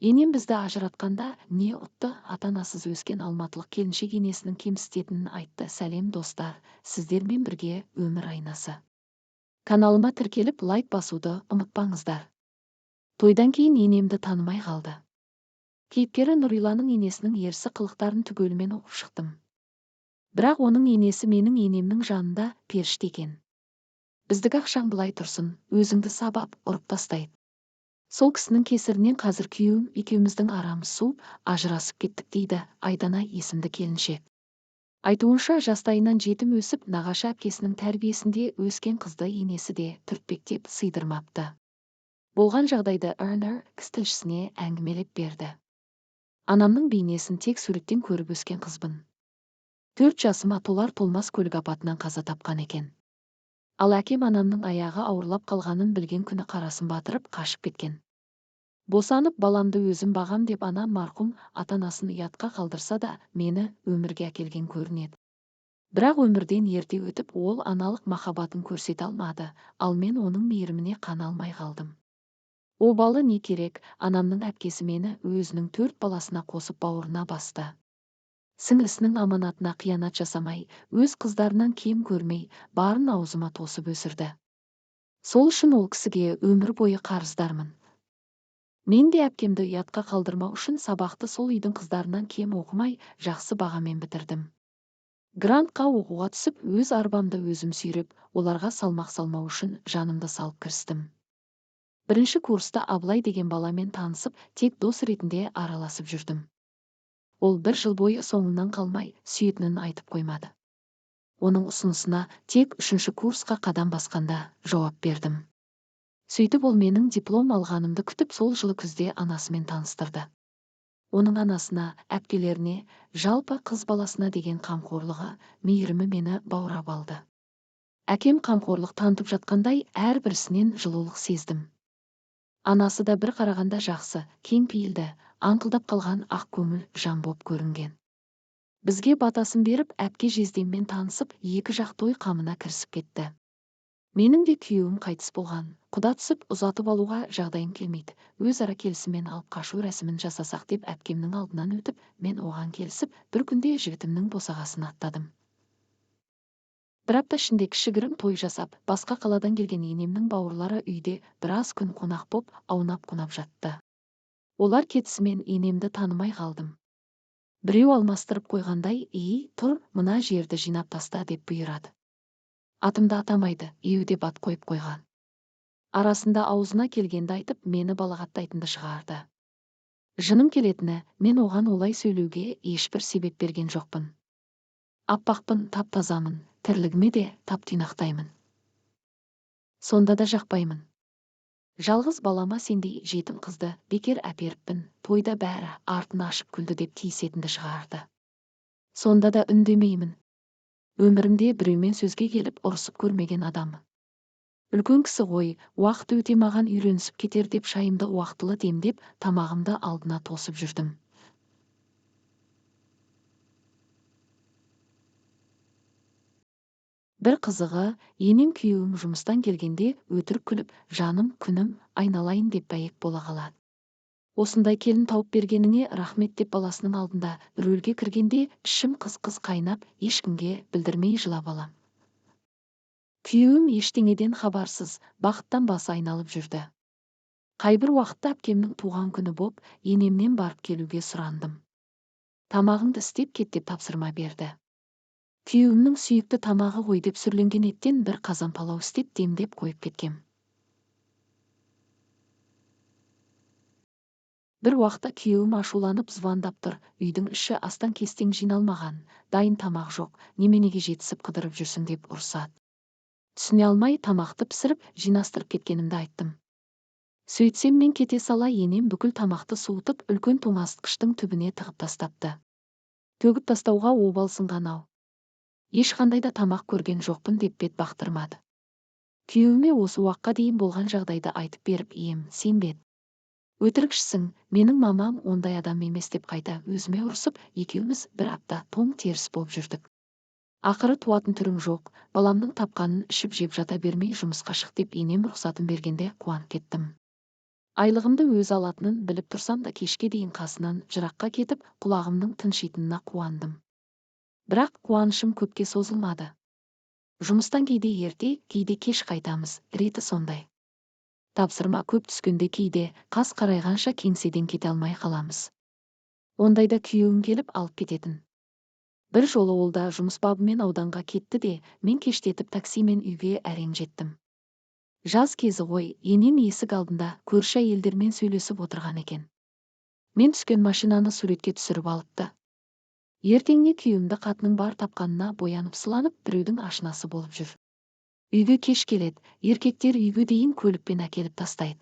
Енем бізді ажыратқанда не ұтты, ата-анасыз өскен алматылық келіншек енесінің кемсітетінін айтты. Сәлем достар, сіздермен бірге өмір айнасы. Каналыма тіркеліп лайк басуды ұмытпаңыздар. Тойдан кейін енемді танымай қалды. Кейіпкері Нұриланың енесінің ерсі қылықтарын түгелімен оқып шықтым. Бірақ оның енесі менің енемнің жанында періште екен. Біздікі ақшаң былай тұрсын, өзіңді сабап, ұрып тастайды. Сол кісінің кесірінен қазір күйеуім екеуміздің арамыз суып, ажырасып кеттік дейді Айдана есімді келіншек. Айтуынша жастайынан жетім өсіп, нағашы әпкесінің тәрбиесінде өскен қызды енесі де түртпектеп сыйдырмапты. Болған жағдайды Эрнер тілшісіне әңгімелеп берді. Анамның бейнесін тек суреттен көріп өскен қызбын. 4 жасыма толар-толмас көлік апатынан қаза тапқан екен. Ал әкем анамның аяғы ауырлап қалғанын білген күні қарасын батырып қашып кеткен. Босанып баламды өзім бағам деп анам марқұм ата-анасын ұятқа қалдырса да, мені өмірге әкелген көрінеді. Бірақ өмірден ерте өтіп, ол аналық махаббатын көрсете алмады, ал мен оның мейіріміне қана алмай қалдым. Обалы не керек, анамның әпкесі мені өзінің 4 баласына қосып бауырына басты. Сіңлісінің аманатына қиянат жасамай, өз қыздарынан кем көрмей, барын аузыма тосып өсірді. Сол үшін ол кісіге өмір бойы қарыздармын. Мен де әпкемді ұятқа қалдырмау үшін сабақты сол үйдің қыздарынан кем оқымай, жақсы бағамен бітірдім. Грантқа оқуға түсіп, өз арбамды өзім сүйреп, оларға салмақ салмау үшін жанымды салып кірістім. Бірінші курста Абылай деген баламен танысып, тек дос ретінде араласып жүрдім. Ол 1 жыл бойы соңымнан қалмай, сүйетінін айтып қоймады. Оның ұсынысына тек 3-ші курсқа қадам басқанда жауап бердім. Сөйтіп ол менің диплом алғанымды күтіп сол жылы күзде анасымен таныстырды. Оның анасына, әпкелеріне, жалпы қыз баласына деген қамқорлығы, мейірімі мені баурап алды. Әкем қамқорлық танытып жатқандай әрбірісінен жылулық сездім. Анасы да бір қарағанда жақсы, кең пейілді, аңқылдап қалған ақ көңіл жан боп көрінген. Бізге батасын беріп, әпке жездеммен танысып, 2 жақ той қамына кірісіп кетті. Менің де күйеуім қайтыс болған. Құда түсіп ұзатып алуға жағдайым келмейді. Өзара келісіммен алып қашу рәсімін жасасақ деп әпкемнің алдынан өтіп, мен оған келісіп, бір күнде жігітімнің босағасын аттадым. Бір апта ішінде кішігірім той жасап, басқа қаладан келген енемнің бауырлары үйде біраз күн қонақ боп, аунап-қунап жатты. Олар кетісімен енемді танымай қалдым. Біреу алмастырып қойғандай, тұр, мына жерді жинап таста деп бұйырады. Атымды атамайды, еуде бат қойып қойған. Арасында аузына келгенді айтып, мені балағаттайтынды шығарды. Жыным келетіні, мен оған олай сөйлеуге ешбір себеп берген жоқпын. Аппақпын, тап-тазамын, тірлігіме де тап-тұйнақтаймын. Сонда да жақпаймын. Жалғыз балама сендей жетім қызды бекер әперіппін, тойда бәрі артын ашып күлді деп тиісетінді шығарды. Сонда да үндемеймін. Өмірімде біреумен сөзге келіп ұрысып көрмеген адамы. Үлкен кісі ғой, уақыт өте маған үйренісіп кетер деп шайымды уақытылы демдеп, тамағымды алдына тосып жүрдім. Бір қызығы, енем күйеуім жұмыстан келгенде өтірік күліп, жаным, күнім, айналайын деп бәйек бола қалады. Осындай келін тауып бергеніңе рахмет деп баласының алдында рөлге кіргенде ішім қыз-қыз қайнап, ешкімге білдірмей жылап алам. Күйеуім ештеңеден хабарсыз, бақыттан басы айналып жүрді. Қайбір уақытта әпкемнің туған күні боп, енемнен барып келуге сұрандым. Тамағыңды істеп кет деп тапсырма берді. Күйеуімнің сүйікті тамағы ғой деп сүрленген еттен бір қазан палау істеп демдеп қойып кеткем. Бір уақытта күйеуім ашуланып звондап тұр, үйдің іші астан-кестен жиналмаған, дайын тамақ жоқ, неменеге жетісіп қыдырып жүрсің деп ұрсады. Түсіне алмай тамақты пісіріп, жинастырып кеткенімді айттым. Сөйтсем мен кете сала енем бүкіл тамақты суытып, үлкен тоңазытқыштың түбіне тығып тастапты. Төгіп тастауға обалсынған ау. Ешқандай да тамақ көрген жоқпын деп бет бақтырмады. Күйеуіме осы уақытқа дейін болған жағдайды айтып беріп, сенбеді. Өтірікшісің, менің мамам ондай адам емес деп қайта өзіме ұрысып, екеуміз бір апта тоң теріс болып жүрдік. Ақыры туатын түрің жоқ, баламның тапқанын ішіп жеп жата бермей жұмысқа шық деп енем рұқсатын бергенде қуанып кеттім. Айлығымды өз алатынын біліп тұрсам да кешке дейін қасынан жыраққа кетіп, құлағымның тыншитынына қуандым. Бірақ қуанышым көпке созылмады. Жұмыстан кейде ерте, кейде кеш қайтамыз, реті сондай. Тапсырма көп түскенде кейде қас қарайғанша кеңседен кете алмай қаламыз. Ондайда күйеуім келіп алып кететін. Бір жолы ол да жұмыс бабымен ауданға кетті де, мен кештетіп таксимен үйге әрең жеттім. Жаз кезі ғой, енем есік алдында көрші әйелдермен сөйлесіп отырған екен. Мен түскен машинаны суретке түсіріп алыпты. Ертеңіне күйеуімді қатының бар тапқанына боянып сыланып, біреудің ашынасы болып жүр. Үйге кеш келеді, еркектер үйге дейін көлікпен әкеліп тастайды.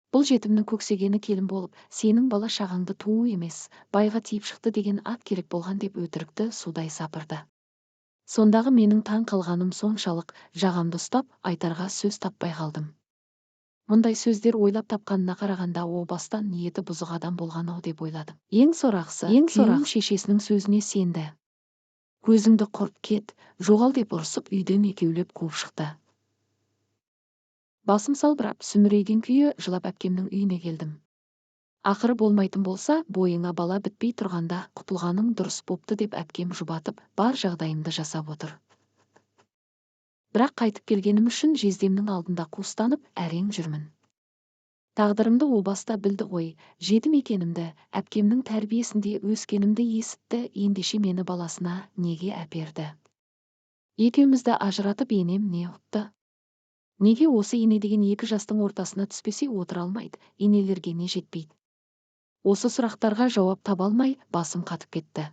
Бұл жетімнің көксегені келін болып, сенің бала шағаңды туу емес, байға тиіп шықты деген ат керек болған деп өтірікті судай сапырды. Сондағы менің таң қалғаным соншалық, жағамды ұстап, айтарға сөз таппай қалдым. Мұндай сөздер ойлап тапқанына қарағанда о бастан ниеті бұзық адам болған-ау деп ойладым. Ең сорақысы, күйеуім шешесінің сөзіне сенді. Көзіңді құрт кет, жоғал деп ұрсып үйден екеулеп қуып шықты. Басым салбырап, сүмірейген күйі жылап әпкемнің үйіне келдім. Ақыры болмайтын болса, бойыңа бала бітпей тұрғанда құтылғаның дұрыс бопты деп әпкем жұбатып, бар жағдайымды жасап отыр. Бірақ қайтып келгенім үшін жездемнің алдында қуыстанып, әрең жүрмін. Тағдырымды о баста білді ғой, жетім екенімді, әпкемнің тәрбиесінде өскенімді есітті, ендеше мені баласына неге әперді? Екеумізді ажыратып енем не ұтты? Неге осы ене деген екі жастың ортасына түспесе отыра алмайды, енелерге не жетпейді? Осы сұрақтарға жауап таба алмай басым қатып кетті.